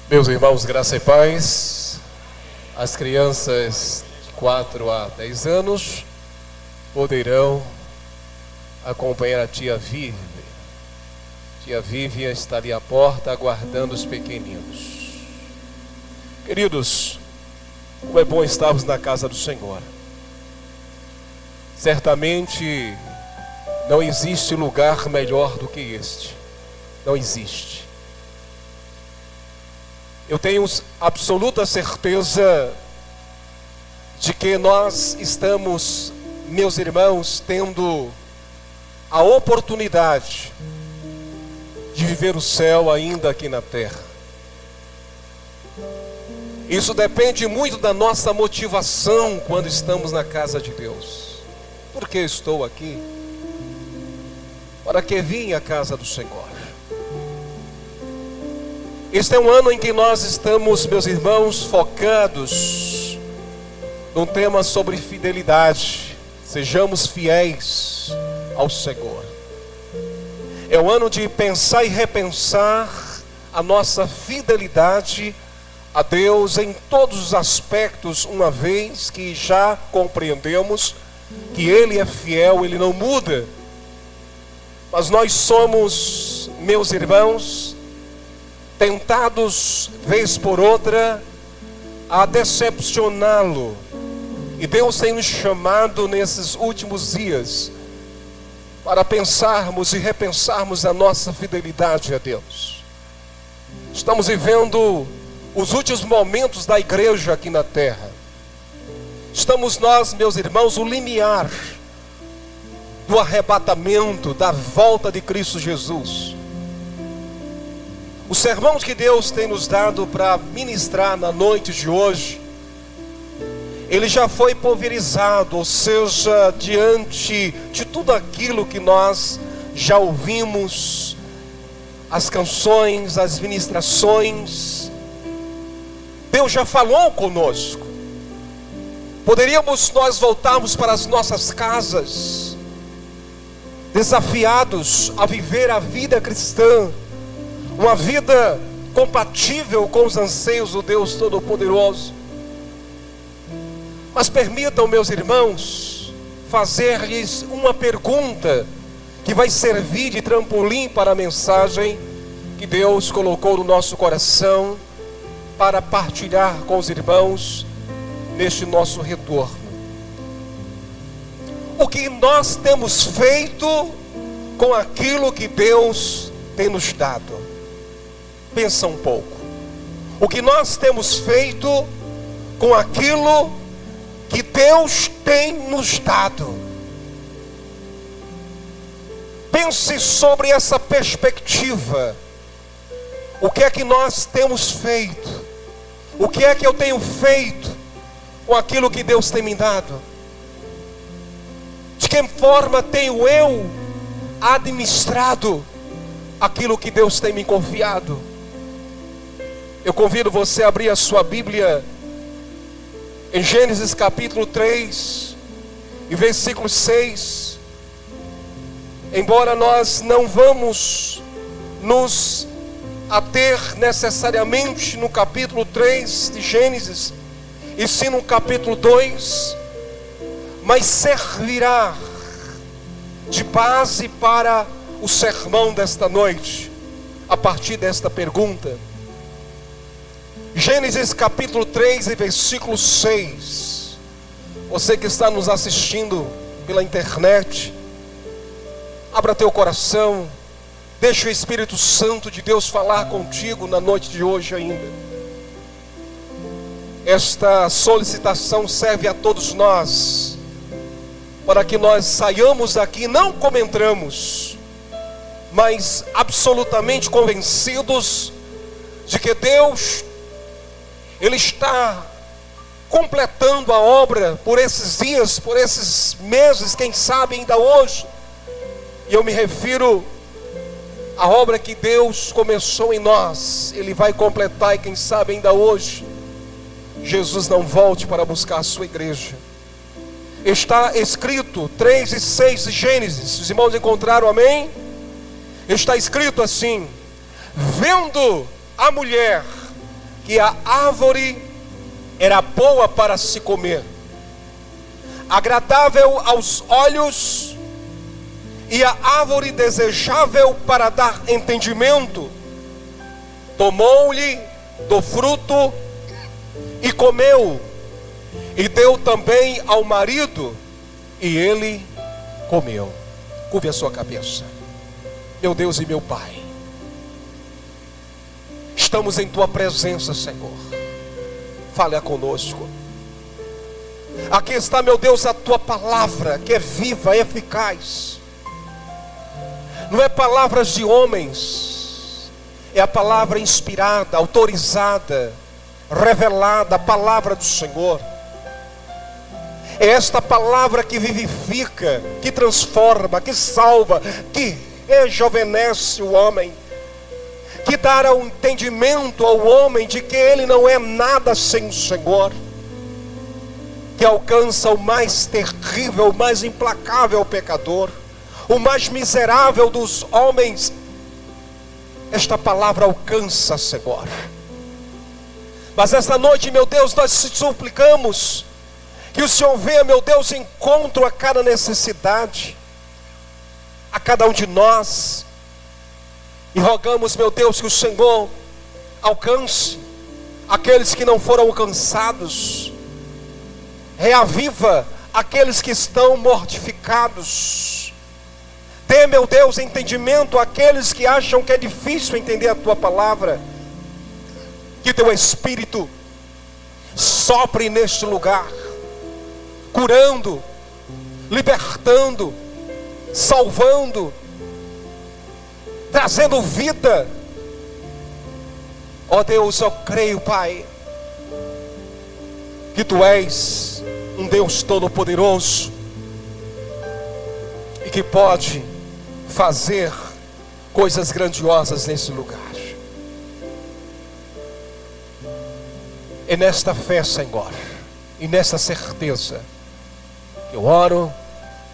Meus irmãos, graça e paz. As crianças de 4 a 10 anos poderão acompanhar a tia Vivi. Tia Vivi está ali à porta aguardando os pequeninos. Queridos, como é bom estarmos na casa do Senhor. Certamente não existe lugar melhor do que este. Não existe. Eu tenho absoluta certeza de que nós estamos, meus irmãos, tendo a oportunidade de viver o céu ainda aqui na terra. Isso depende muito da nossa motivação quando estamos na casa de Deus. Por que estou aqui? Para que vim à casa do Senhor. Este é um ano em que nós estamos, meus irmãos, focados num tema sobre fidelidade. Sejamos fiéis ao Senhor. É o ano de pensar e repensar a nossa fidelidade a Deus em todos os aspectos, uma vez que já compreendemos que Ele é fiel, Ele não muda. Mas nós somos, meus irmãos, tentados, vez por outra, a decepcioná-lo. E Deus tem nos chamado nesses últimos dias para pensarmos e repensarmos a nossa fidelidade a Deus. Estamos vivendo os últimos momentos da igreja aqui na terra. Estamos nós, meus irmãos, o limiar do arrebatamento, da volta de Cristo Jesus. O sermão que Deus tem nos dado para ministrar na noite de hoje, ele já foi pulverizado, ou seja, diante de tudo aquilo que nós já ouvimos, as canções, as ministrações, Deus já falou conosco. Poderíamos nós voltarmos para as nossas casas, desafiados a viver a vida cristã, uma vida compatível com os anseios do Deus Todo-Poderoso. Mas permitam, meus irmãos, fazer-lhes uma pergunta que vai servir de trampolim para a mensagem que Deus colocou no nosso coração para partilhar com os irmãos neste nosso retorno. O que nós temos feito com aquilo que Deus tem nos dado? Pensa um pouco. O que nós temos feito com aquilo que Deus tem nos dado? Pense sobre essa perspectiva. O que é que nós temos feito? O que é que eu tenho feito com aquilo que Deus tem me dado? De que forma tenho eu administrado aquilo que Deus tem me confiado? Eu convido você a abrir a sua Bíblia em Gênesis capítulo 3 e versículo 6. Embora nós não vamos nos ater necessariamente no capítulo 3 de Gênesis, e sim no capítulo 2, mas servirá de base para o sermão desta noite, a partir desta pergunta. Gênesis capítulo 3 e versículo 6. Você que está nos assistindo pela internet, abra teu coração, deixa o Espírito Santo de Deus falar contigo na noite de hoje ainda. Esta solicitação serve a todos nós, para que nós saiamos daqui não como entramos, mas absolutamente convencidos de que Deus, Ele está completando a obra por esses dias, por esses meses, quem sabe ainda hoje. E eu me refiro à obra que Deus começou em nós, Ele vai completar, e quem sabe ainda hoje Jesus não volte para buscar a sua igreja. Está escrito 3 e 6 de Gênesis. Os irmãos encontraram, amém? Está escrito assim: vendo a mulher que a árvore era boa para se comer, agradável aos olhos, e a árvore desejável para dar entendimento. Tomou-lhe do fruto e comeu, e deu também ao marido, e ele comeu. Curve a sua cabeça. Meu Deus e meu Pai, estamos em Tua presença, Senhor. Fale conosco. Aqui está, meu Deus, a Tua palavra, que é viva, eficaz. Não é palavras de homens, é a palavra inspirada, autorizada, revelada, a palavra do Senhor. É esta palavra que vivifica, que transforma, que salva, que rejuvenesce o homem, que dá o entendimento ao homem de que ele não é nada sem o Senhor, que alcança o mais terrível, o mais implacável pecador, o mais miserável dos homens. Esta palavra alcança, Senhor. Mas esta noite, meu Deus, nós te suplicamos que o Senhor venha, meu Deus, encontro a cada necessidade, a cada um de nós, e rogamos, meu Deus, que o Senhor alcance aqueles que não foram alcançados, reaviva aqueles que estão mortificados, dê, meu Deus, entendimento àqueles que acham que é difícil entender a Tua palavra. Que Teu Espírito sopre neste lugar, curando, libertando, salvando, trazendo vida. Ó Deus, eu creio, Pai, que Tu és um Deus todo-poderoso e que pode fazer coisas grandiosas nesse lugar. É nesta fé, Senhor, e nesta certeza que eu oro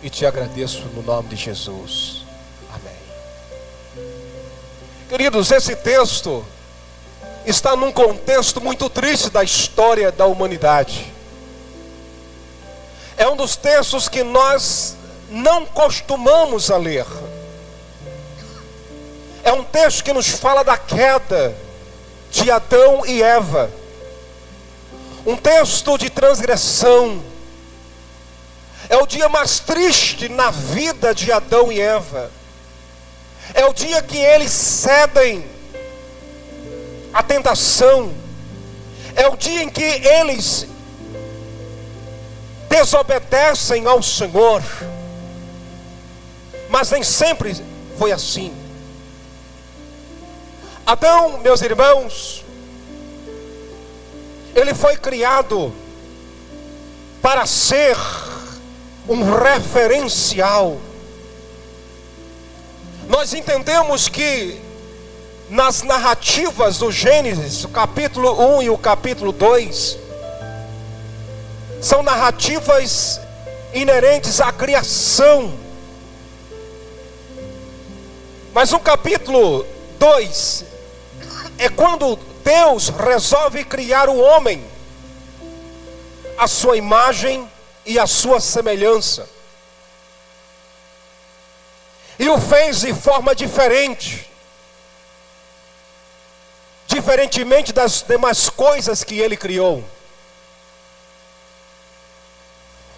e te agradeço no nome de Jesus. Amém. Queridos, esse texto está num contexto muito triste da história da humanidade. É um dos textos que nós não costumamos a ler. É um texto que nos fala da queda de Adão e Eva. Um texto de transgressão. É o dia mais triste na vida de Adão e Eva. É o dia que eles cedem à tentação. É o dia em que eles desobedecem ao Senhor. Mas nem sempre foi assim. Adão, meus irmãos, ele foi criado para ser um referencial. Nós entendemos que nas narrativas do Gênesis, o capítulo 1 e o capítulo 2, são narrativas inerentes à criação. Mas o capítulo 2 é quando Deus resolve criar o homem à sua imagem e à sua semelhança, e o fez de forma diferente, diferentemente das demais coisas que ele criou.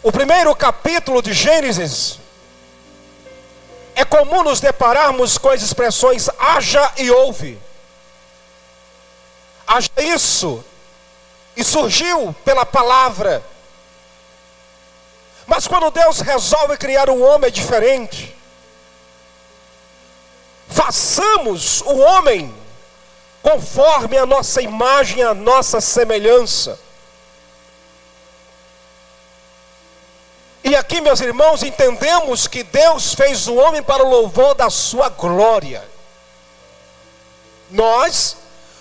O primeiro capítulo de Gênesis, é comum nos depararmos com as expressões haja e houve. Haja isso, e surgiu pela palavra. Mas quando Deus resolve criar um homem diferente, façamos o homem conforme a nossa imagem, a nossa semelhança. E aqui, meus irmãos, entendemos que Deus fez o homem para o louvor da sua glória. Nós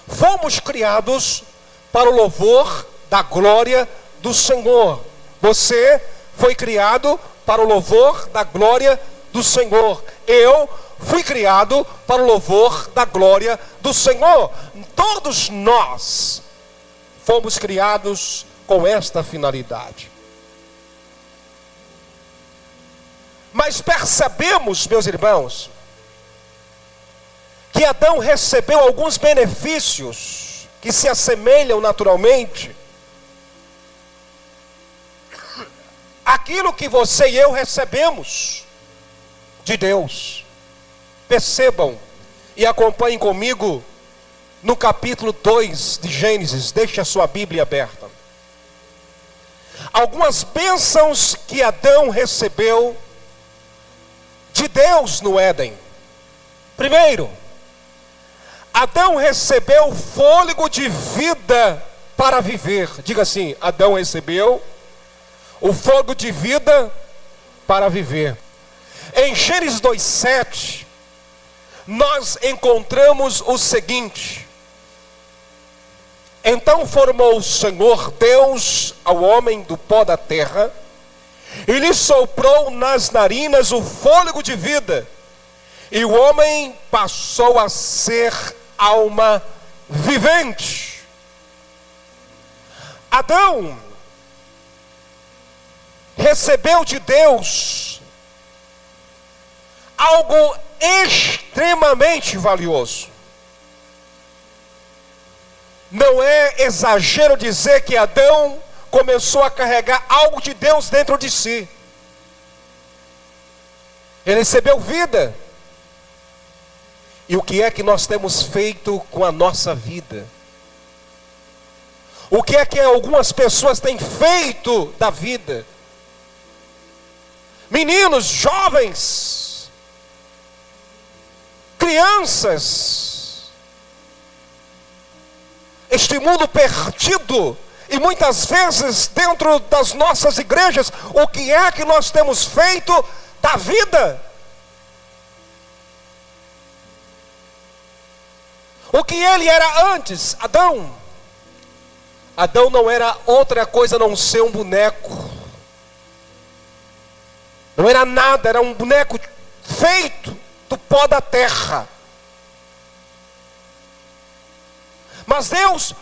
fomos criados para o louvor da glória do Senhor. Você foi criado para o louvor da glória do Senhor. Eu fui criado para o louvor da glória do Senhor. Todos nós fomos criados com esta finalidade. Mas percebemos, meus irmãos, que Adão recebeu alguns benefícios que se assemelham naturalmente àquilo que você e eu recebemos de Deus. Percebam e acompanhem comigo no capítulo 2 de Gênesis. Deixe a sua Bíblia aberta. Algumas bênçãos que Adão recebeu de Deus no Éden. Primeiro, Adão recebeu fôlego de vida para viver. Diga assim: Adão recebeu o fôlego de vida para viver. Em Gênesis 2:7, nós encontramos o seguinte: então formou o Senhor Deus ao homem do pó da terra, e lhe soprou nas narinas o fôlego de vida, e o homem passou a ser alma vivente. Adão recebeu de Deus algo extremamente valioso. Não é exagero dizer que Adão começou a carregar algo de Deus dentro de si. Ele recebeu vida. E o que é que nós temos feito com a nossa vida? O que é que algumas pessoas têm feito da vida? Meninos, jovens, crianças, este mundo perdido, e muitas vezes dentro das nossas igrejas, o que é que nós temos feito da vida? O que ele era antes, Adão? Adão não era outra coisa a não ser um boneco. Não era nada, era um boneco feito do pó da terra. Mas Deus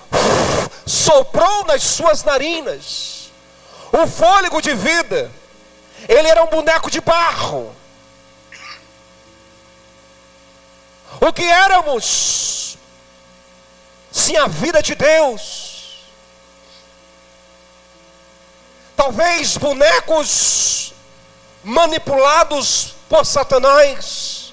soprou nas suas narinas o fôlego de vida. Ele era um boneco de barro. O que éramos sem a vida de Deus? Talvez bonecos manipulados por Satanás.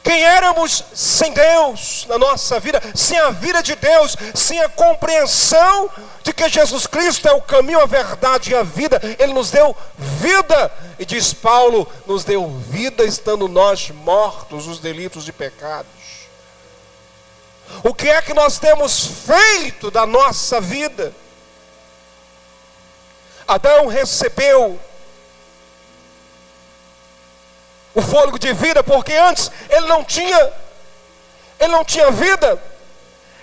Quem éramos sem Deus na nossa vida, sem a vida de Deus, sem a compreensão de que Jesus Cristo é o caminho, a verdade e a vida. Ele nos deu vida, e diz Paulo, nos deu vida estando nós mortos os delitos e pecados. O que é que nós temos feito da nossa vida? Adão recebeu o fôlego de vida, porque antes ele não tinha vida,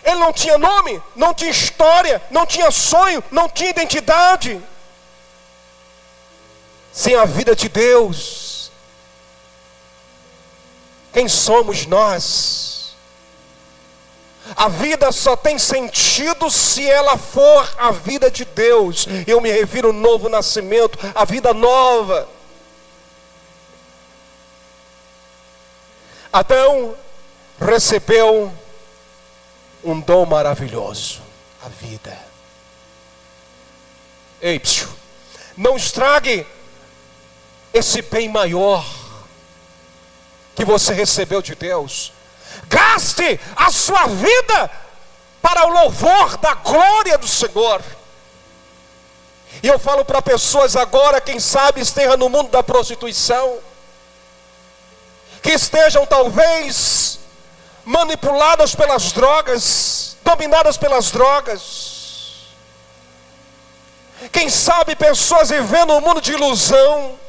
ele não tinha nome, não tinha história, não tinha sonho, não tinha identidade. Sem a vida de Deus, quem somos nós? A vida só tem sentido se ela for a vida de Deus. Eu me refiro ao novo nascimento, a vida nova. Adão recebeu um dom maravilhoso, a vida. Ei, não estrague esse bem maior que você recebeu de Deus. Gaste a sua vida para o louvor da glória do Senhor. E eu falo para pessoas agora, quem sabe esteja no mundo da prostituição, que estejam talvez manipuladas pelas drogas, dominadas pelas drogas. Quem sabe pessoas vivendo um mundo de ilusão,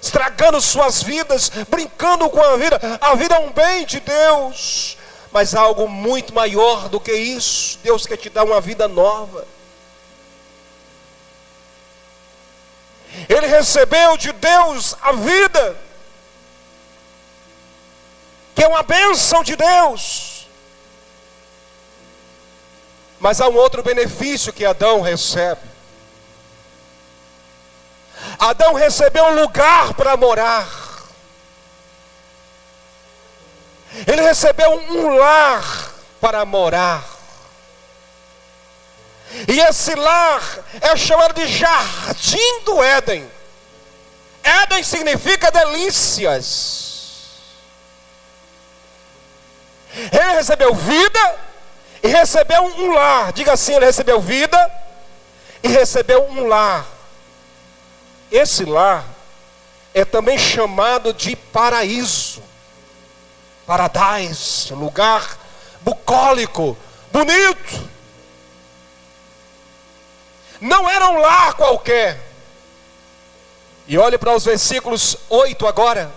estragando suas vidas, brincando com a vida. A vida é um bem de Deus, mas há algo muito maior do que isso. Deus quer te dar uma vida nova. Ele recebeu de Deus a vida, que é uma bênção de Deus. Mas há um outro benefício que Adão recebe. Adão recebeu um lugar para morar. Ele recebeu um lar para morar. E esse lar é chamado de Jardim do Éden. Éden significa delícias. Ele recebeu vida e recebeu um lar. Diga assim, ele recebeu vida e recebeu um lar. Esse lar é também chamado de paraíso. Paradise, lugar bucólico, bonito. Não era um lar qualquer. E olhe para os versículos 8 agora.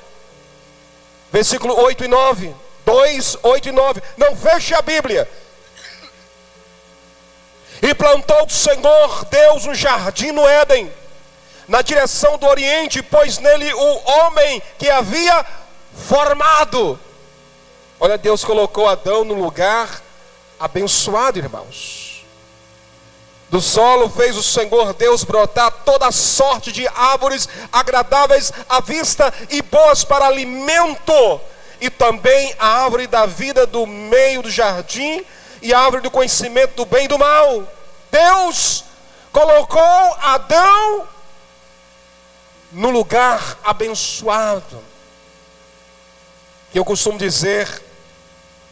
Versículo 8 e 9. 2, 8 e 9. Não feche a Bíblia. E plantou o Senhor Deus um jardim no Éden, na direção do Oriente, pôs nele o homem que havia formado. Olha, Deus colocou Adão no lugar abençoado, irmãos. Do solo fez o Senhor Deus brotar toda sorte de árvores agradáveis à vista e boas para alimento, e também a árvore da vida do meio do jardim e a árvore do conhecimento do bem e do mal. Deus colocou Adão no lugar abençoado, que eu costumo dizer,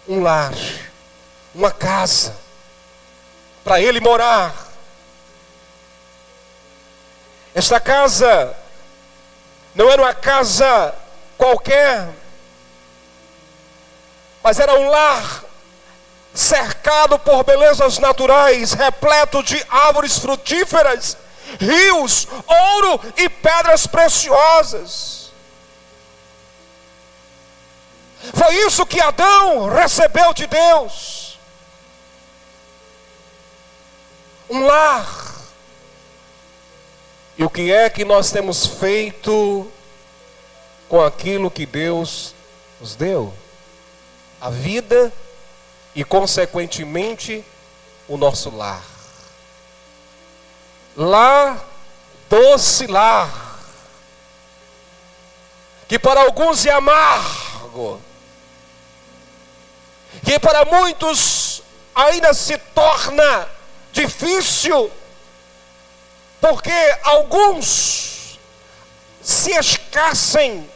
um lar, uma casa, para ele morar. Esta casa não era uma casa qualquer, mas era um lar cercado por belezas naturais, repleto de árvores frutíferas, rios, ouro e pedras preciosas. Foi isso que Adão recebeu de Deus. Um lar. E o que é que nós temos feito com aquilo que Deus nos deu? A vida e, consequentemente, o nosso lar. Lar, doce lar, que para alguns é amargo, que para muitos ainda se torna difícil, porque alguns se esquecem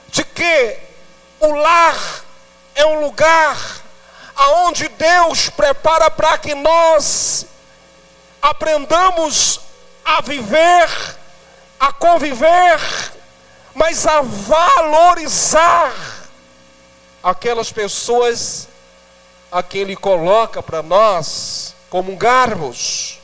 de que o lar é um lugar aonde Deus prepara para que nós aprendamos a viver, a conviver, mas a valorizar aquelas pessoas a que Ele coloca para nós como garros.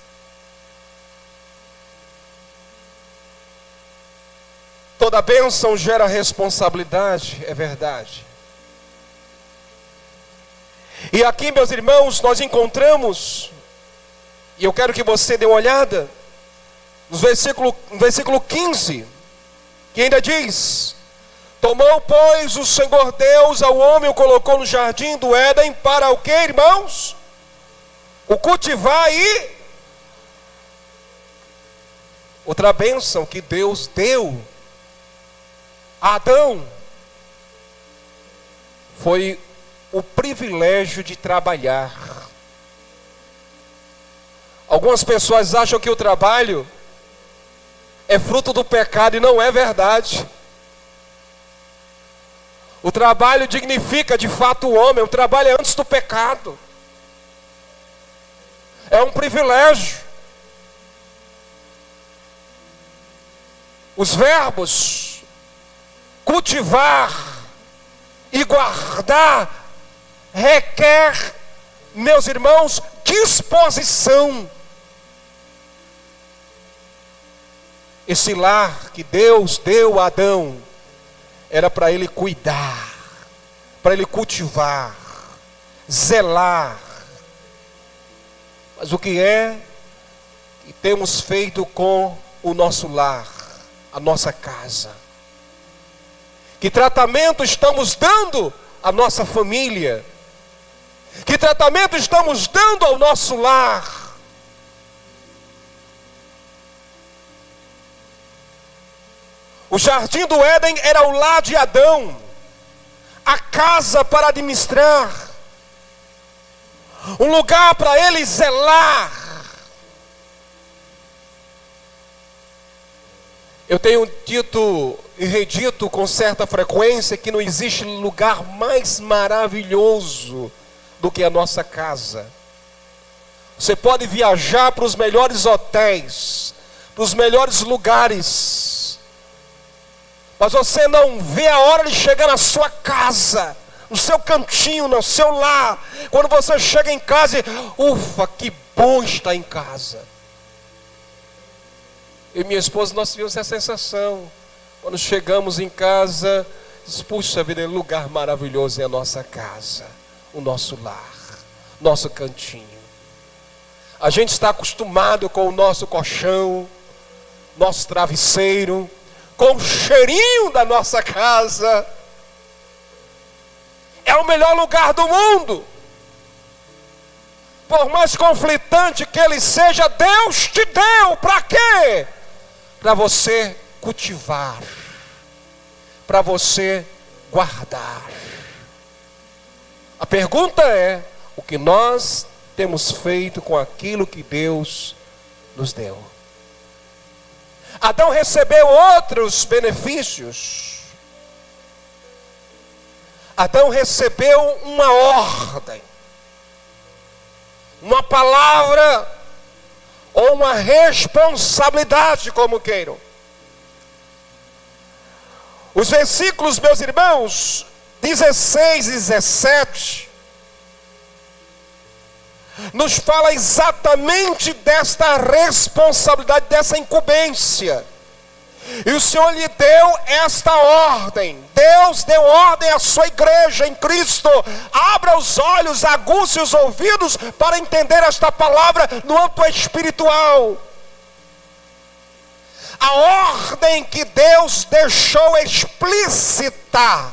Toda bênção gera responsabilidade, é verdade. E aqui, meus irmãos, nós encontramos, e eu quero que você dê uma olhada, no versículo 15, que ainda diz: tomou, pois, o Senhor Deus ao homem, o colocou no jardim do Éden, para o que, irmãos? O cultivar e... Outra bênção que Deus deu a Adão foi o privilégio de trabalhar. Algumas pessoas acham que o trabalho é fruto do pecado, e não é verdade. O trabalho dignifica de fato o homem. O trabalho é antes do pecado. É um privilégio. Os verbos cultivar e guardar requer, meus irmãos, disposição. Esse lar que Deus deu a Adão era para ele cuidar, para ele cultivar, zelar. Mas o que é que temos feito com o nosso lar, a nossa casa? Que tratamento estamos dando à nossa família? Que tratamento estamos dando ao nosso lar? O jardim do Éden era o lar de Adão, a casa para administrar, um lugar para ele zelar. Eu tenho dito e redito com certa frequência que não existe lugar mais maravilhoso do que a nossa casa. Você pode viajar para os melhores hotéis, para os melhores lugares, mas você não vê a hora de chegar na sua casa, no seu cantinho, no seu lar. Quando você chega em casa, ufa, que bom estar em casa. Eu e minha esposa, nós tivemos essa sensação. Quando chegamos em casa, puxa vida, lugar maravilhoso é a nossa casa, o nosso lar, nosso cantinho. A gente está acostumado com o nosso colchão, nosso travesseiro, com o cheirinho da nossa casa. É o melhor lugar do mundo. Por mais conflitante que ele seja, Deus te deu para quê? Para você cultivar, para você guardar. A pergunta é: o que nós temos feito com aquilo que Deus nos deu? Adão recebeu outros benefícios. Adão recebeu uma ordem, uma palavra ou uma responsabilidade, como queiram. Os versículos, meus irmãos, 16 e 17, nos fala exatamente desta responsabilidade, dessa incumbência. E o Senhor lhe deu esta ordem. Deus deu ordem à sua igreja em Cristo. Abra os olhos, aguce os ouvidos para entender esta palavra no âmbito espiritual. A ordem que Deus deixou explícita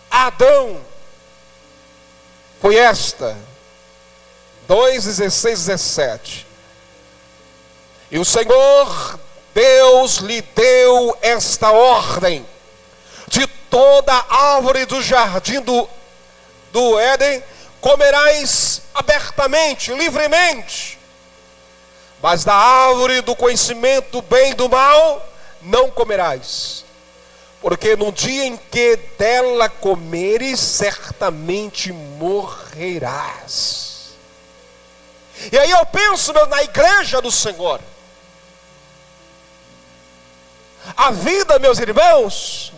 a Adão foi esta. 2, 16, 17. E o Senhor Deus lhe deu esta ordem: de toda árvore do jardim do Éden comerás abertamente, livremente, mas da árvore do conhecimento do bem e do mal não comerás, porque no dia em que dela comeres, certamente morrerás. E aí eu penso na igreja do Senhor. A vida, meus irmãos,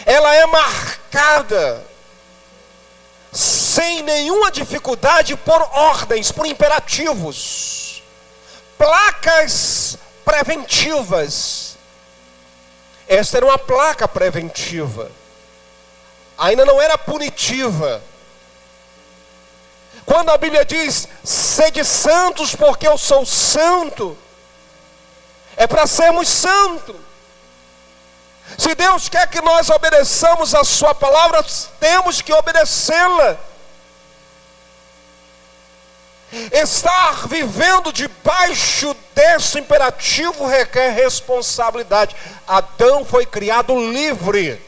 ela é marcada sem nenhuma dificuldade por ordens, por imperativos, placas preventivas. Esta era uma placa preventiva, ainda não era punitiva. Quando a Bíblia diz: sede santos porque eu sou santo, é para sermos santos. Se Deus quer que nós obedeçamos a sua palavra, temos que obedecê-la. Estar vivendo debaixo desse imperativo requer responsabilidade. Adão foi criado livre.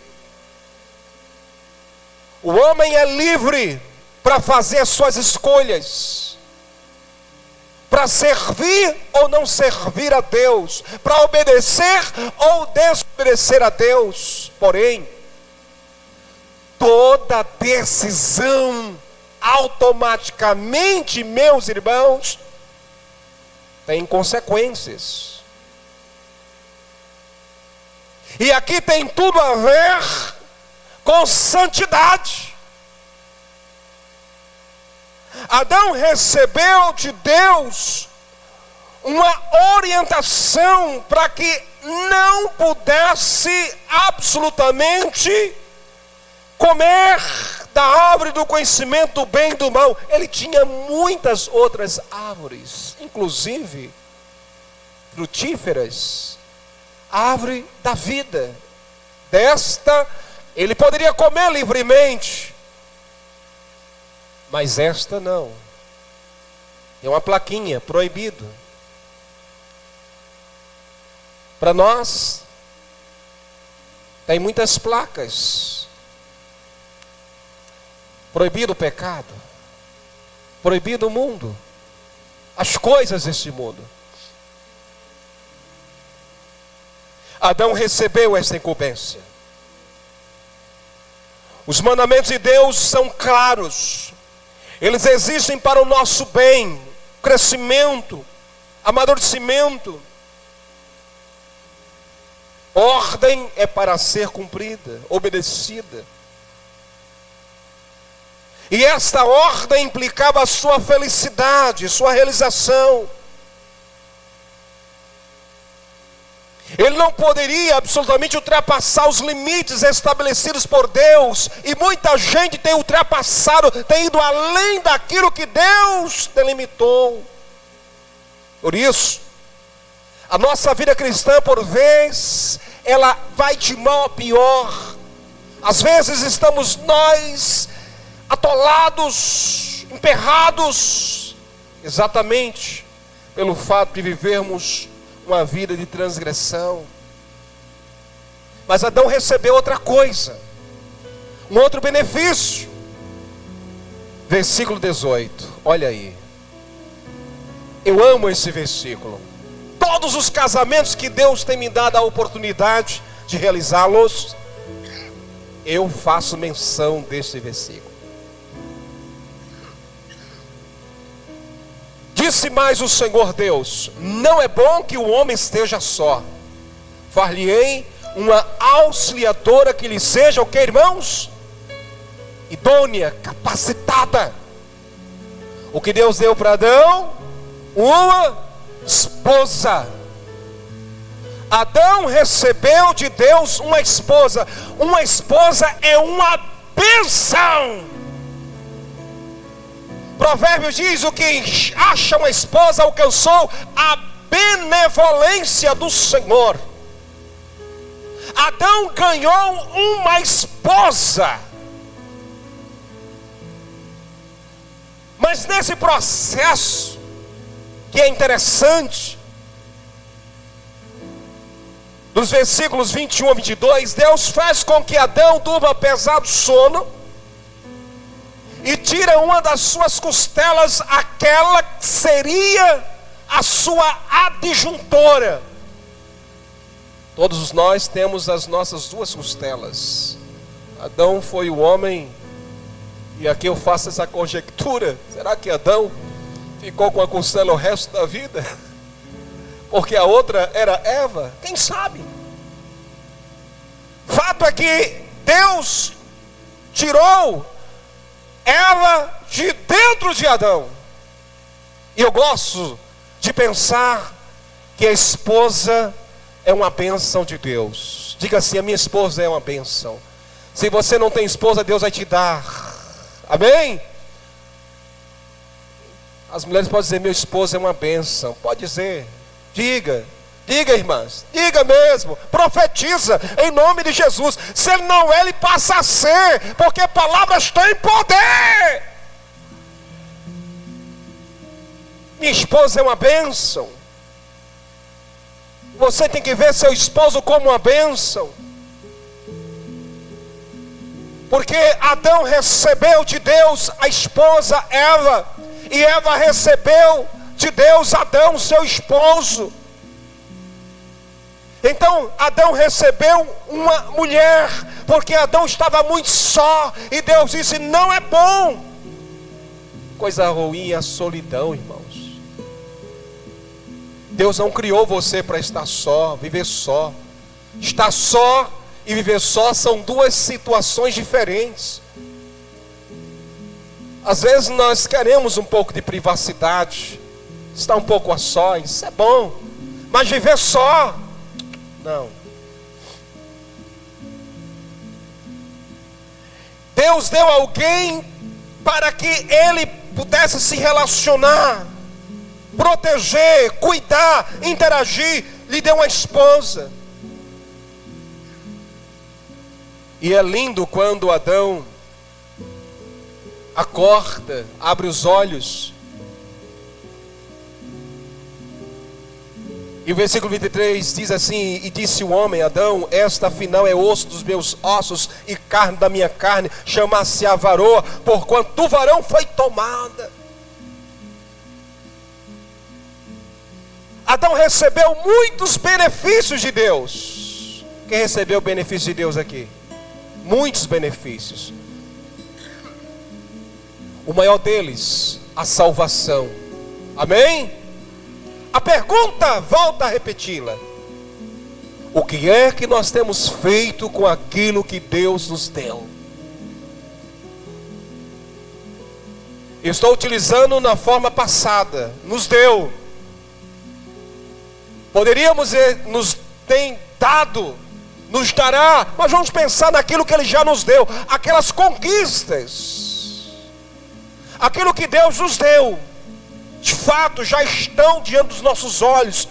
O homem é livre para fazer as suas escolhas, para servir ou não servir a Deus, para obedecer ou desobedecer a Deus. Porém, toda decisão automaticamente, meus irmãos, tem consequências. E aqui tem tudo a ver com santidade. Adão recebeu de Deus uma orientação para que não pudesse absolutamente comer da árvore do conhecimento do bem e do mal. Ele tinha muitas outras árvores, inclusive frutíferas, a árvore da vida. Desta ele poderia comer livremente. Mas esta não. É uma plaquinha, proibido. Para nós, tem muitas placas. Proibido o pecado. Proibido o mundo. As coisas deste mundo. Adão recebeu essa incumbência. Os mandamentos de Deus são claros. Eles existem para o nosso bem, crescimento, amadurecimento. Ordem é para ser cumprida, obedecida. E esta ordem implicava a sua felicidade, sua realização. Ele não poderia absolutamente ultrapassar os limites estabelecidos por Deus. E muita gente tem ultrapassado, tem ido além daquilo que Deus delimitou. Por isso, a nossa vida cristã, por vezes, ela vai de mal a pior. Às vezes estamos nós atolados, emperrados, exatamente pelo fato de vivermos uma vida de transgressão. Mas Adão recebeu outra coisa, um outro benefício. Versículo 18, olha aí. Eu amo esse versículo. Todos os casamentos que Deus tem me dado a oportunidade de realizá-los, eu faço menção deste versículo. Disse mais o Senhor Deus: não é bom que o homem esteja só. Far-lhe-ei uma auxiliadora que lhe seja o que, irmãos? Idônea, capacitada. O que Deus deu para Adão? Uma esposa. Adão recebeu de Deus uma esposa. Uma esposa é uma bênção. Provérbios diz: o que acha uma esposa alcançou a benevolência do Senhor. Adão ganhou uma esposa. Mas nesse processo, que é interessante, dos versículos 21 a 22, Deus faz com que Adão durma pesado sono e tira uma das suas costelas, aquela que seria a sua adjuntora. Todos nós temos as nossas duas costelas. Adão foi o homem, e aqui eu faço essa conjectura: será que Adão ficou com a costela o resto da vida? Porque a outra era Eva? Quem sabe? Fato é que Deus tirou Eva de dentro de Adão. E eu gosto de pensar que a esposa é uma bênção de Deus. Diga assim: a minha esposa é uma bênção. Se você não tem esposa, Deus vai te dar. Amém? As mulheres podem dizer: minha esposa é uma bênção. Pode dizer. Diga, irmãs, diga mesmo, profetiza em nome de Jesus. Se ele não é, ele passa a ser, porque palavras têm poder. Minha esposa é uma bênção. Você tem que ver seu esposo como uma bênção, porque Adão recebeu de Deus a esposa Eva, e Eva recebeu de Deus Adão, seu esposo. Então Adão recebeu uma mulher, porque Adão estava muito só, e Deus disse: não é bom. Coisa ruim é a solidão, irmãos. Deus não criou você para estar só, viver só. Estar só e viver só são duas situações diferentes. Às vezes nós queremos um pouco de privacidade, estar um pouco a sós, isso é bom. Mas viver só, não. Deus deu alguém para que ele pudesse se relacionar, proteger, cuidar, interagir. Lhe deu uma esposa. E é lindo quando Adão acorda, abre os olhos. E o versículo 23 diz assim: e disse o homem, Adão, esta afinal é osso dos meus ossos e carne da minha carne, chama-se a varoa, porquanto do varão foi tomada. Adão recebeu muitos benefícios de Deus. Quem recebeu o benefício de Deus aqui? Muitos benefícios. O maior deles, a salvação. Amém? A pergunta, volta a repeti-la: o que é que nós temos feito com aquilo que Deus nos deu? Estou utilizando na forma passada. Nos deu. Poderíamos nos tem dado, nos dará, mas vamos pensar naquilo que Ele já nos deu. Aquelas conquistas, aquilo que Deus nos deu, de fato já estão diante dos nossos olhos.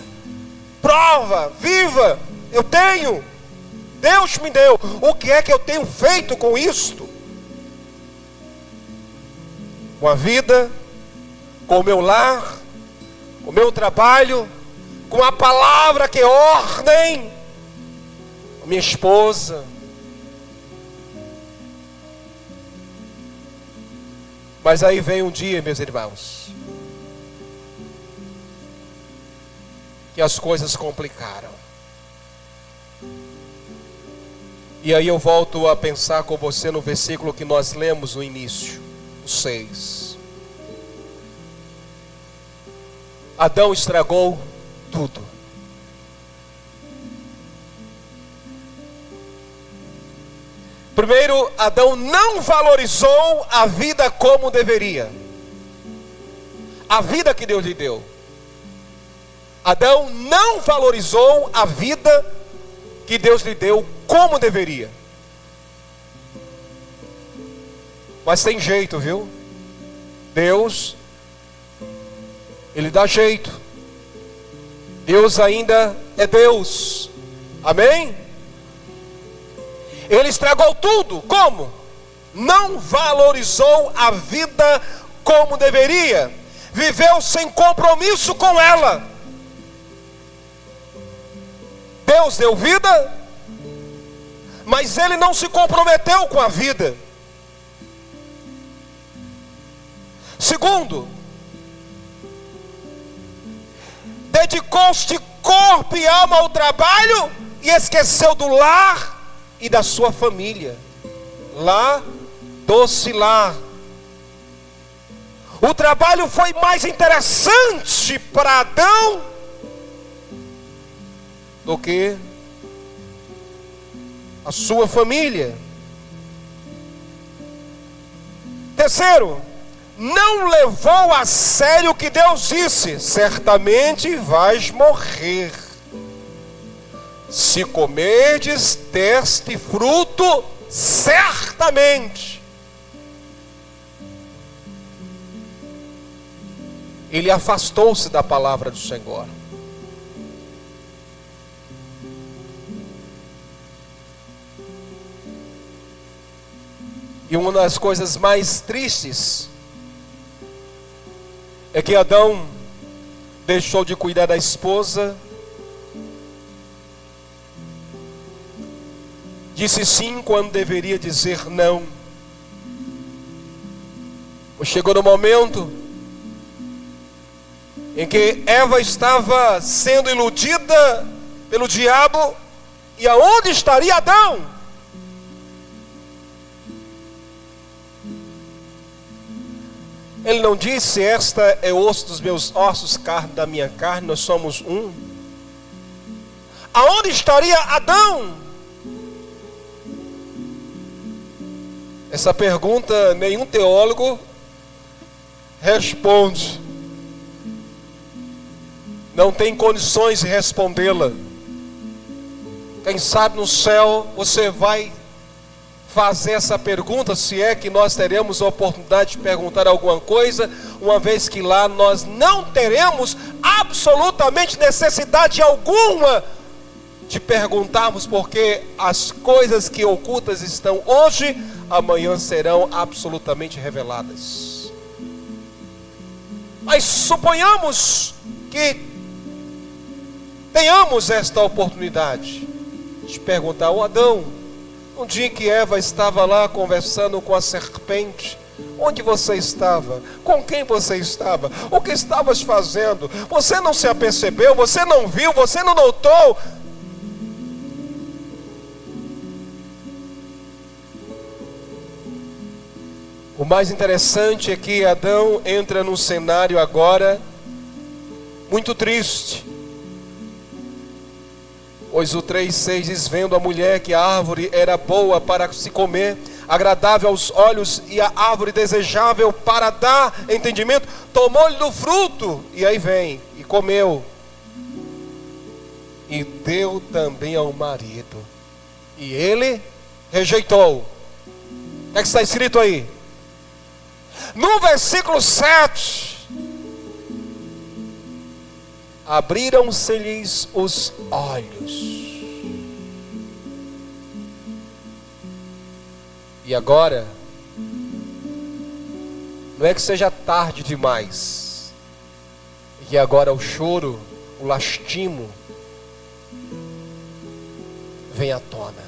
Prova viva, eu tenho, Deus me deu. O que é que eu tenho feito com isto? Com a vida, com o meu lar, com o meu trabalho, com a palavra que é ordem, com minha esposa. Mas aí vem um dia, meus irmãos, que as coisas complicaram. E aí eu volto a pensar com você no versículo que nós lemos no início, o 6. Adão estragou tudo. Primeiro, Adão não valorizou a vida como deveria. A vida que Deus lhe deu. Adão não valorizou a vida que Deus lhe deu como deveria. Mas tem jeito, viu? Deus, Ele dá jeito. Deus ainda é Deus. Amém? Ele estragou tudo. Como? Não valorizou a vida como deveria. Viveu sem compromisso com ela. Deus deu vida, mas ele não se comprometeu com a vida. Segundo, dedicou-se de corpo e alma ao trabalho e esqueceu do lar e da sua família. Lá, doce lar. O trabalho foi mais interessante para Adão do que a sua família. Terceiro, não levou a sério o que Deus disse: certamente vais morrer. Se comerdes deste fruto, certamente. Ele afastou-se da palavra do Senhor. E uma das coisas mais tristes é que Adão deixou de cuidar da esposa, disse sim quando deveria dizer não. Chegou no momento em que Eva estava sendo iludida pelo diabo, e aonde estaria Adão? Ele não disse: esta é osso dos meus ossos, carne da minha carne, nós somos um. Aonde estaria Adão? Essa pergunta nenhum teólogo responde. Não tem condições de respondê-la. Quem sabe no céu você vai fazer essa pergunta, se é que nós teremos a oportunidade de perguntar alguma coisa, uma vez que lá nós não teremos absolutamente necessidade alguma de perguntarmos, porque as coisas que ocultas estão hoje, amanhã serão absolutamente reveladas. Mas suponhamos que tenhamos esta oportunidade de perguntar: ô Adão, um dia que Eva estava lá conversando com a serpente, onde você estava? Com quem você estava? O que estavas fazendo? Você não se apercebeu? Você não viu? Você não notou? O mais interessante é que Adão entra num cenário agora muito triste. Pois o 3,6 diz: vendo a mulher que a árvore era boa para se comer, agradável aos olhos, e a árvore desejável para dar entendimento, tomou-lhe do fruto, e aí vem, e comeu, e deu também ao marido, e ele rejeitou. O que é que está escrito aí? No versículo 7, abriram-se-lhes os olhos. E agora, não é que seja tarde demais, e agora o choro, o lastimo, vem à tona.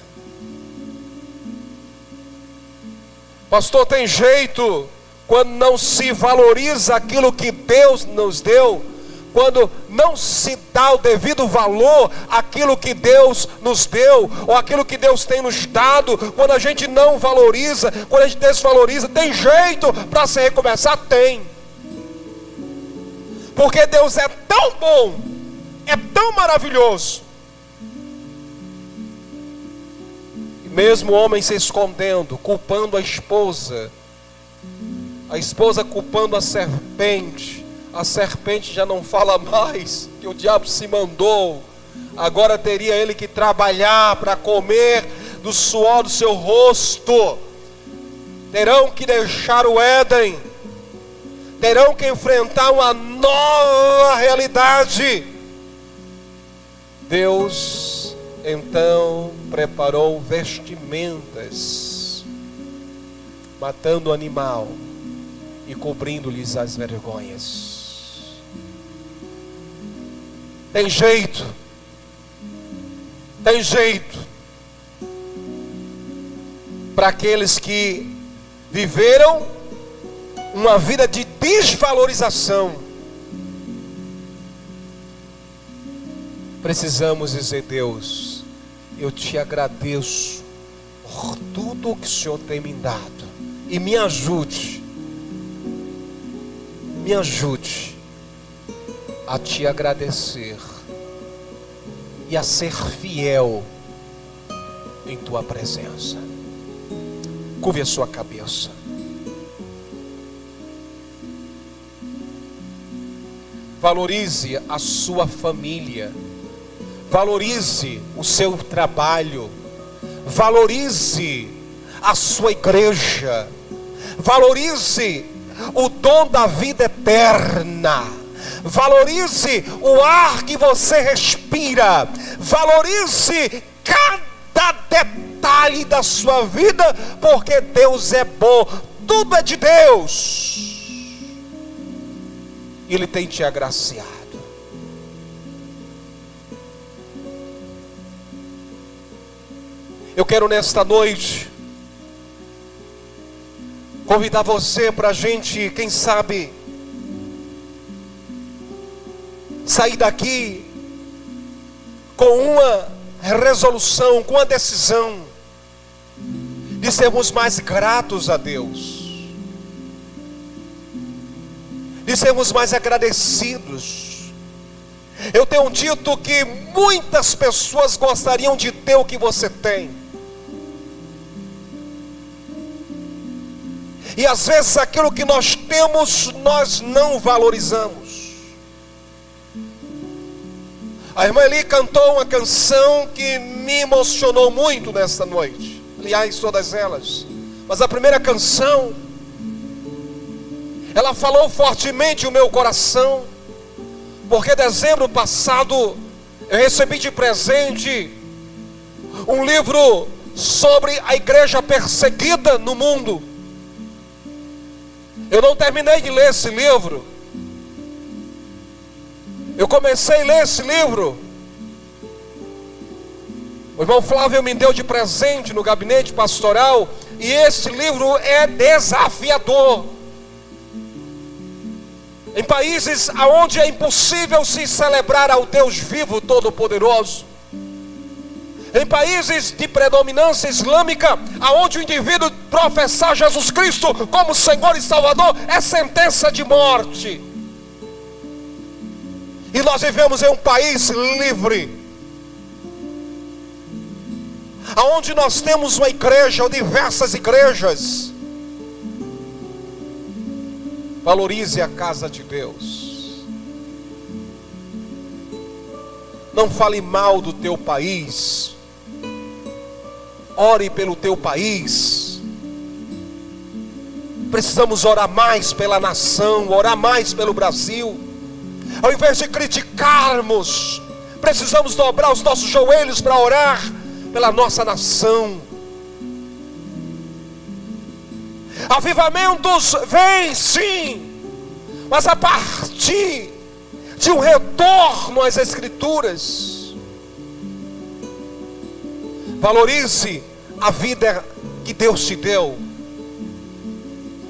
Pastor, tem jeito quando não se valoriza aquilo que Deus nos deu, quando não se dá o devido valor àquilo que Deus nos deu, ou aquilo que Deus tem nos dado, quando a gente não valoriza, quando a gente desvaloriza, tem jeito para se recomeçar? Tem. Porque Deus é tão bom, é tão maravilhoso. E mesmo o homem se escondendo, culpando a esposa culpando a serpente já não fala mais, que o diabo se mandou, agora teria ele que trabalhar para comer do suor do seu rosto, terão que deixar o Éden, terão que enfrentar uma nova realidade. Deus então preparou vestimentas, matando o animal e cobrindo-lhes as vergonhas. Tem jeito para aqueles que viveram uma vida de desvalorização. Precisamos dizer: Deus, eu te agradeço por tudo o que o Senhor tem me dado, e me ajude a te agradecer e a ser fiel em tua presença. Curve a sua cabeça. Valorize a sua família, valorize o seu trabalho, valorize a sua igreja, valorize o dom da vida eterna, valorize o ar que você respira, valorize cada detalhe da sua vida, porque Deus é bom, tudo é de Deus, Ele tem te agraciado. Eu quero nesta noite convidar você para a gente, quem sabe, sair daqui com uma resolução, com uma decisão de sermos mais gratos a Deus, de sermos mais agradecidos. Eu tenho dito que muitas pessoas gostariam de ter o que você tem, e às vezes aquilo que nós temos, nós não valorizamos. A irmã Eli cantou uma canção que me emocionou muito nesta noite. Aliás, todas elas. Mas a primeira canção, ela falou fortemente o meu coração. Porque dezembro passado, Eu recebi de presente um livro sobre a igreja perseguida no mundo. Eu não terminei de ler esse livro. Eu comecei a ler esse livro. O irmão Flávio me deu de presente no gabinete pastoral. E esse livro é desafiador. Em países onde é impossível se celebrar ao Deus vivo todo-poderoso, em países de predominância islâmica, onde o indivíduo professar Jesus Cristo como Senhor e Salvador é sentença de morte. E nós vivemos em um país livre, onde nós temos uma igreja ou diversas igrejas. Valorize a casa de Deus. Não fale mal do teu país. Ore pelo teu país. Precisamos orar mais pela nação, orar mais pelo Brasil. Ao invés de criticarmos, precisamos dobrar os nossos joelhos para orar pela nossa nação. Avivamentos vêm sim, mas a partir de um retorno às Escrituras. Valorize a vida que Deus te deu,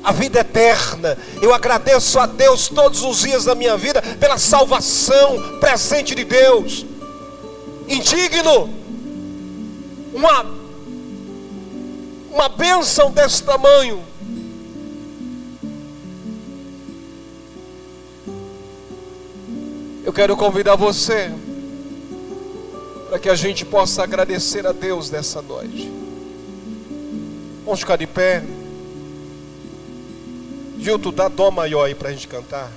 a vida eterna. Eu agradeço a Deus todos os dias da minha vida pela salvação, presente de Deus. Indigno, uma bênção desse tamanho. Eu quero convidar você para que a gente possa agradecer a Deus nessa noite. Vamos ficar de pé. Gilto, dá dó maior aí para a gente cantar.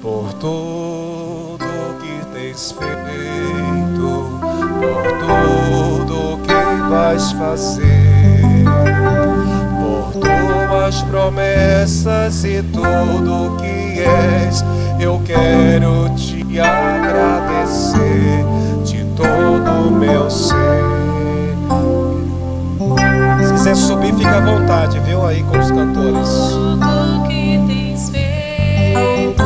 Por tudo que tens feito, por tudo que vais fazer, por tuas promessas e tudo que és, eu quero te agradecer de todo o meu ser. Se quiser subir, fica à vontade, viu? Aí com os cantores. Tudo que tens feito,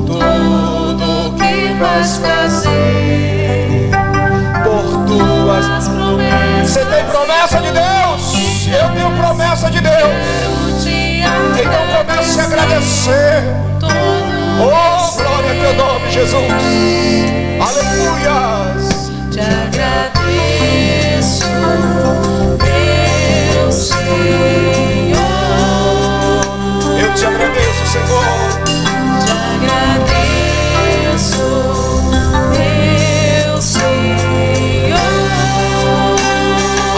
Tudo que vais fazer, por tuas promessas. Você tem promessa de Deus? Eu tenho promessa de Deus. Então comece a agradecer. Oh, glória ao teu nome, Jesus. Aleluias. Te agradeço, meu Senhor. Eu te agradeço, Senhor. Te agradeço, meu Senhor.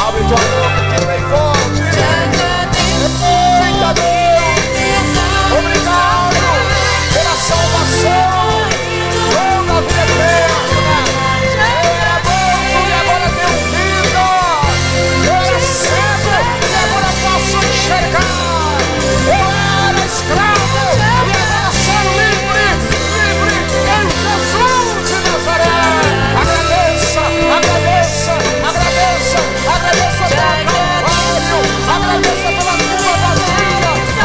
Abre tua boca que vem forte. Te agradeço, Eita Deus. Obrigado pela salvação. Toda a vida eterna. Era morto e agora tenho vida. Eu era cego e agora posso enxergar. Eu era escravo e agora sou livre. Livre em Jesus de Nazaré. Agradeça, agradeça, agradeça, agradeça pelo Calvário, agradeça pela tua vazia, agradeça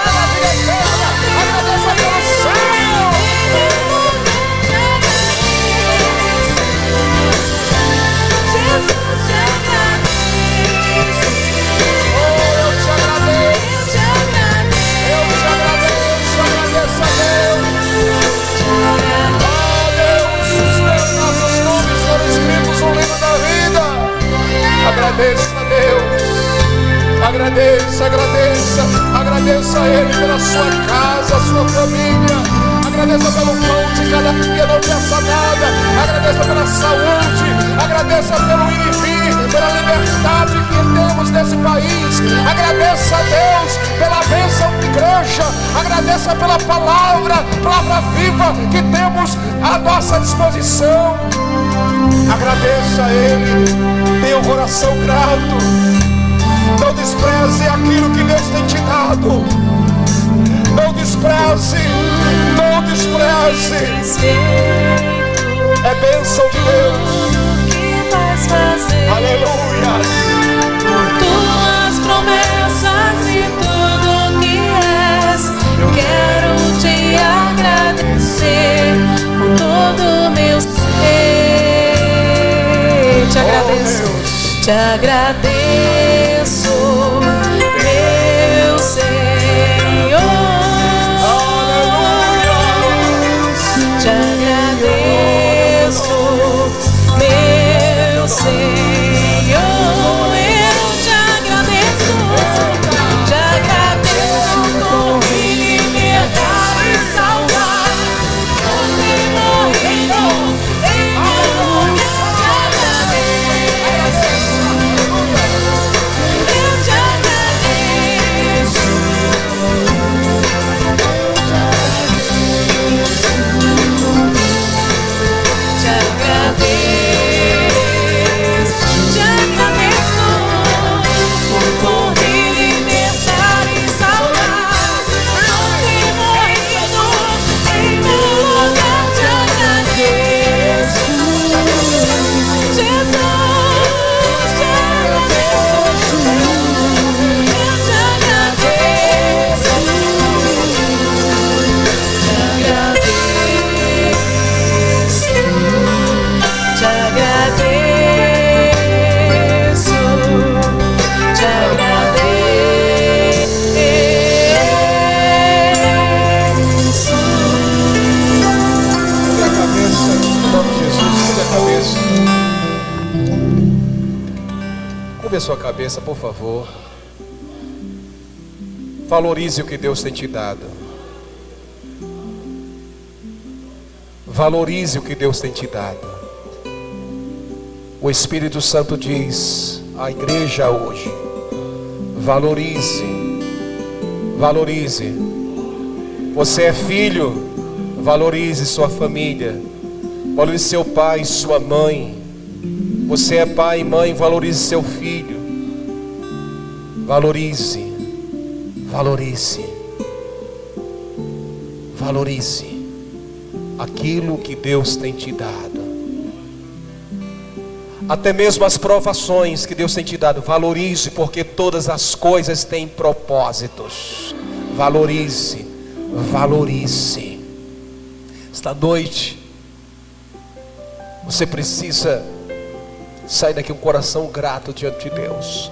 pela vida eterna, agradeça pelo céu. Jesus, te agradeço. Oh, eu te agradeço, eu te agradeço, agradeço a Deus. Oh Deus, os nossos nomes foram escritos no livro da vida. Agradeça a Deus. Agradeça, agradeça, agradeça a Ele pela sua casa, a sua família. Agradeça pelo pão de cada dia, não peça nada. Agradeça pela saúde, agradeça pelo ir e vir, pela liberdade que temos nesse país. Agradeça a Deus pela bênção da igreja. Agradeça pela palavra viva que temos à nossa disposição. Agradeça a Ele, tenha um coração grato. Não despreze aquilo que Deus tem te dado. Não despreze, não despreze. satisfeito. É bênção de Deus. O que vais fazer? Aleluia. Por tuas promessas e tudo que és, quero te agradecer com todo o meu ser. Te agradeço, te agradeço, meu Senhor. Te agradeço, meu Senhor. Eu te agradeço por me libertar e salvar. Por ter morrido em meu lugar. Eu te agradeço. Te agradeço por me libertar e salvar. Não ter morrido em meu lugar. Te agradeço, Jesus. Te agradeço, eu te agradeço. Te agradeço. Te agradeço, te agradeço. Curva a cabeça, em nome de Jesus, curva a cabeça. Curva a sua cabeça, por favor. Valorize o que Deus tem te dado. Valorize o que Deus tem te dado. O Espírito Santo diz à igreja hoje: valorize, valorize. Você é filho, valorize sua família, valorize seu pai e sua mãe. Você é pai e mãe, valorize seu filho. Valorize, valorize, valorize aquilo que Deus tem te dado. Até mesmo as provações que Deus tem te dado, valorize, porque todas as coisas têm propósitos. Valorize, valorize. Esta noite você precisa sair daqui com um coração grato diante de Deus.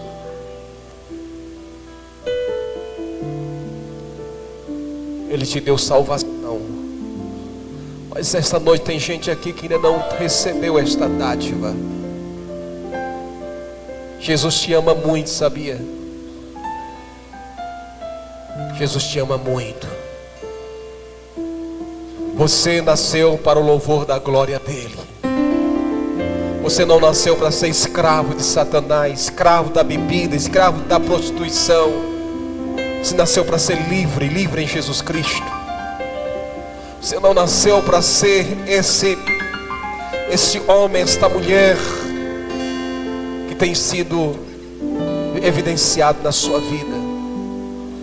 Ele te deu salvação, mas esta noite tem gente aqui que ainda não recebeu esta dádiva. Jesus te ama muito, sabia? Jesus te ama muito. Você nasceu para o louvor da glória dele. Você não nasceu para ser escravo de Satanás, escravo da bebida, escravo da prostituição. Você nasceu para ser livre, livre em Jesus Cristo. Você não nasceu para ser esse homem, esta mulher que tem sido evidenciado na sua vida.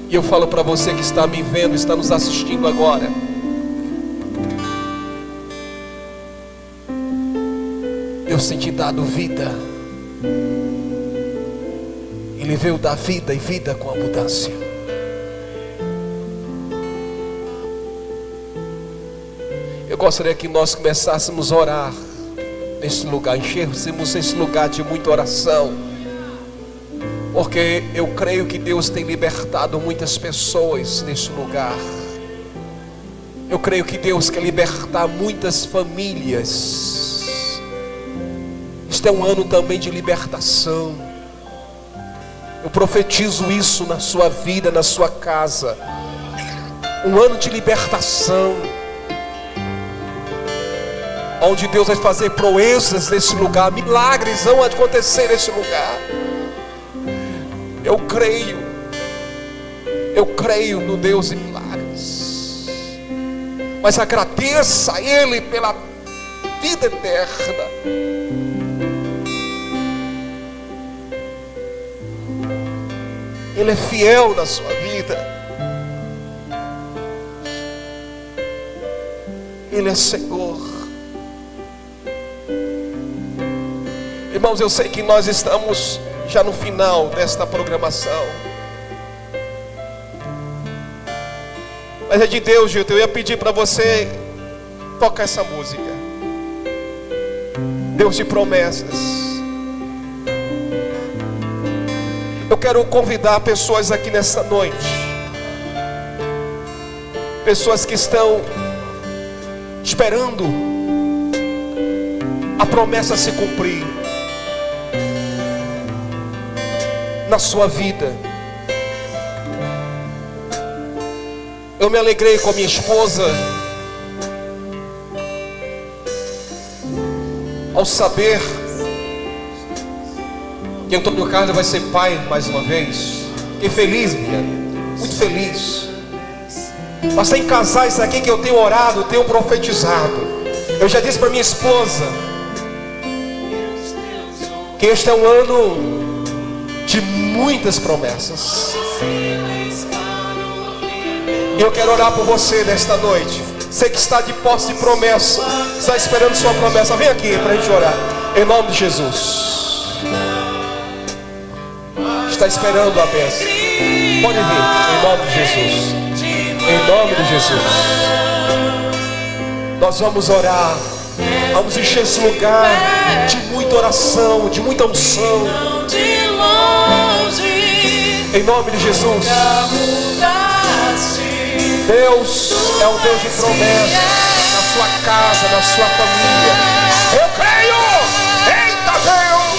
E eu falo para você que está me vendo, está nos assistindo agora: Deus tem te dado vida. Ele veio dar vida e vida com abundância. Eu gostaria que nós começássemos a orar nesse lugar, enchêssemos esse lugar de muita oração, porque eu creio que Deus tem libertado muitas pessoas nesse lugar. Eu creio que Deus quer libertar muitas famílias. Este é um ano também de libertação. Eu profetizo isso na sua vida, na sua casa. Um ano de libertação, onde Deus vai fazer proezas nesse lugar. Milagres vão acontecer nesse lugar. Eu creio no Deus de milagres. Mas agradeça a Ele pela vida eterna. Ele é fiel na sua vida. Ele é Senhor. Irmãos, eu sei que nós estamos já no final desta programação, mas é de Deus, Gilton. Eu ia pedir para você tocar essa música. Deus de promessas. Eu quero convidar pessoas aqui nessa noite, pessoas que estão esperando a promessa se cumprir na sua vida. Eu me alegrei com a minha esposa ao saber que Antônio Carlos vai ser pai mais uma vez. Fiquei feliz, minha, muito feliz. Mas tem casais aqui que eu tenho orado, tenho profetizado. Eu já disse para minha esposa que este é um ano de muitas promessas. E eu quero orar por você nesta noite. Você que está de posse de promessa, está esperando sua promessa, vem aqui para a gente orar. Em nome de Jesus. Está esperando a bênção. Pode vir, em nome de Jesus. Em nome de Jesus. Nós vamos orar. Vamos encher esse lugar de muita oração, de muita unção. Em nome de Jesus. Deus é o Deus de promessa na sua casa, na sua família. Eu creio. Eita Deus.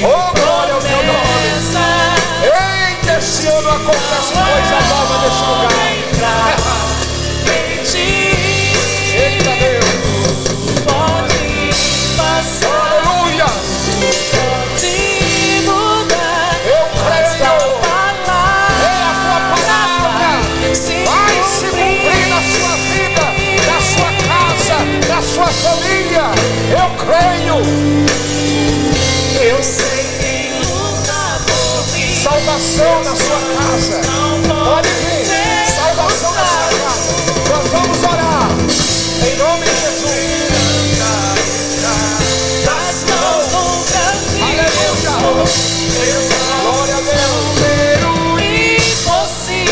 Oh, glória ao teu nome. Eita, esse ano acontece coisa nova nesse lugar. Eita Deus. Pode passar. Aleluia. Pode mudar. Eu creio. É a tua palavra. Vai se cumprir na sua vida, na sua casa, na sua família. Eu creio. Eu sei que luta por mim. Salvação na sua casa. Pode vir. Salvação na sua casa. Nós vamos orar. Em nome de Jesus. Das mãos do Aleluia. Glória a Deus. ver o impossível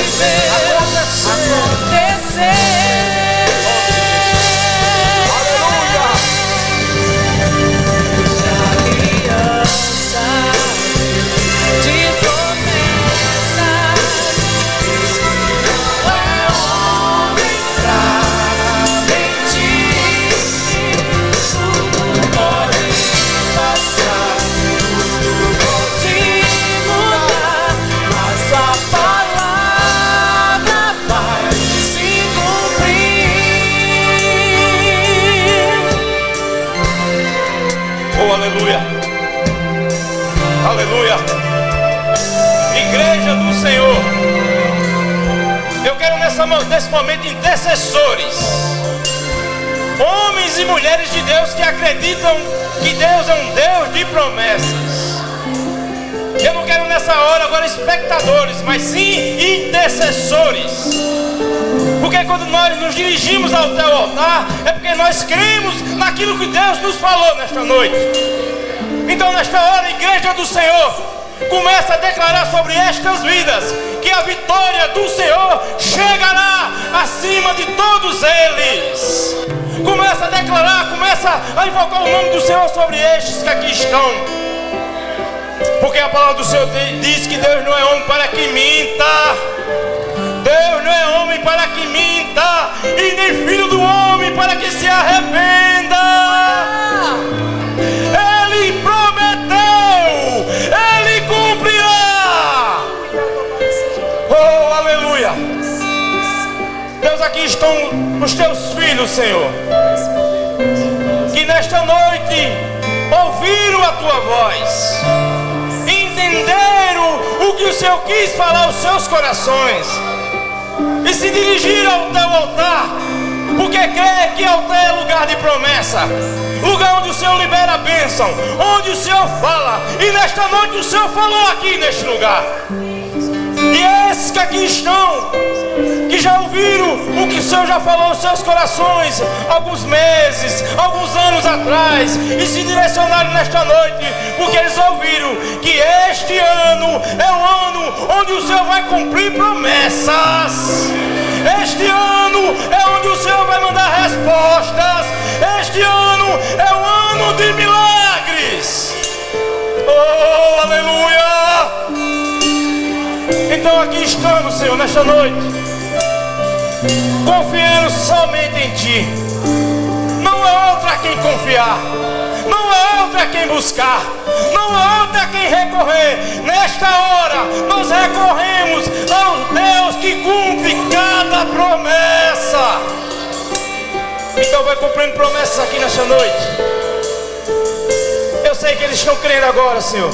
acontecer. Aleluia. Aliança de promessas, não é homem pra mentir. Tudo pode passar, tudo pode mudar, mas a palavra vai se cumprir. Oh, aleluia, aleluia, igreja do Senhor, eu quero nesse momento intercessores, homens e mulheres de Deus que acreditam que Deus é um Deus de promessas. Eu não quero nessa hora agora espectadores, mas sim intercessores. Porque quando nós nos dirigimos ao teu altar, é porque nós cremos naquilo que Deus nos falou nesta noite. Então nesta hora, igreja do Senhor, começa a declarar sobre estas vidas que a vitória do Senhor chegará acima de todos eles. Começa a declarar, começa a invocar o nome do Senhor sobre estes que aqui estão. Porque a palavra do Senhor diz que Deus não é homem para que minta. Deus não é homem para que minta, e nem filho do homem para que se arrependa. Ele prometeu, Ele cumprirá. Oh, aleluia. Deus, aqui estão os teus filhos, Senhor, que nesta noite ouviram a tua voz, entenderam o que o Senhor quis falar aos seus corações e se dirigiram ao teu altar, porque crê que altar é lugar de promessa, lugar onde o Senhor libera a bênção, onde o Senhor fala. E nesta noite o Senhor falou aqui neste lugar. E esses que aqui estão, que já ouviram o que o Senhor já falou aos seus corações alguns meses, alguns anos atrás, e se direcionaram nesta noite, porque eles ouviram que este ano é o ano onde o Senhor vai cumprir promessas. Este ano é onde o Senhor vai mandar respostas. Este ano é o ano de milagres. Oh, aleluia! Então aqui estamos, Senhor, nesta noite, confiando somente em Ti. Não é outro a quem confiar, não é outro a quem buscar, não é outro a quem recorrer. Nesta hora nós recorremos ao Deus que cumpre cada promessa. Então vai cumprindo promessas aqui nesta noite. Eu sei que eles estão crendo agora, Senhor,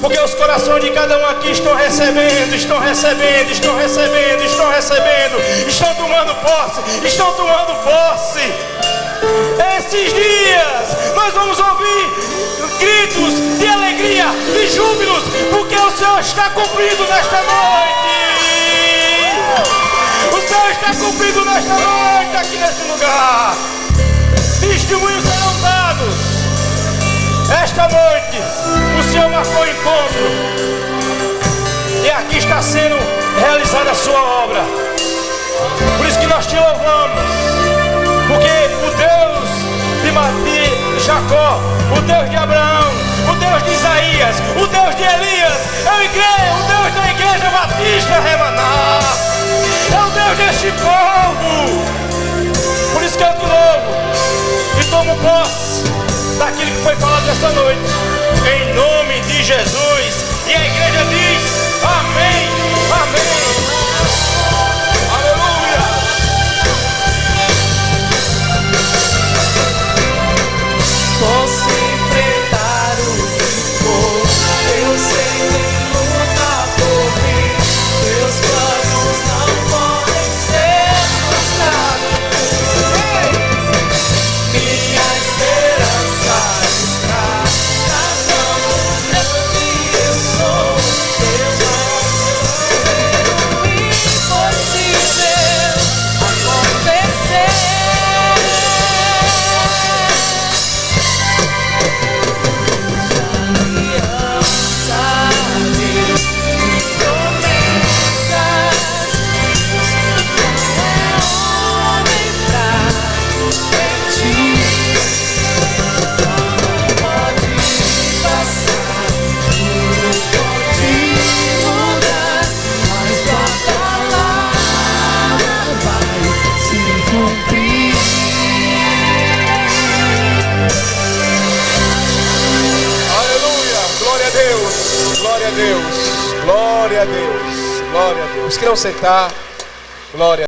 porque os corações de cada um aqui estão recebendo, estão recebendo, estão recebendo, estão recebendo, estão tomando posse, estão tomando posse. Esses dias nós vamos ouvir gritos de alegria, de júbilos, porque o Senhor está cumprindo nesta noite. O Senhor está cumprindo nesta noite aqui nesse lugar. Testemunhos serão dados. Esta noite o Senhor marcou o encontro, e aqui está sendo realizada a sua obra. Por isso que nós te louvamos, porque o Deus de Jacó, o Deus de Abraão, o Deus de Isaías, o Deus de Elias, é o Deus da Igreja Batista Remaná, é o Deus deste povo. Por isso que eu te louvo e tomo posse daquilo que foi falado esta noite, em nome de Jesus. E a igreja diz amém, amém, aleluia. Posso enfrentar o que for, eu sei que luta por mim. Meus planos não podem ser frustrados. Minha esperança está nas mãos do Deus que eu sou. Deus não ver o impossível acontecer. Glória a Deus, glória a Deus, glória a Deus. Queiram sentar, glória a Deus.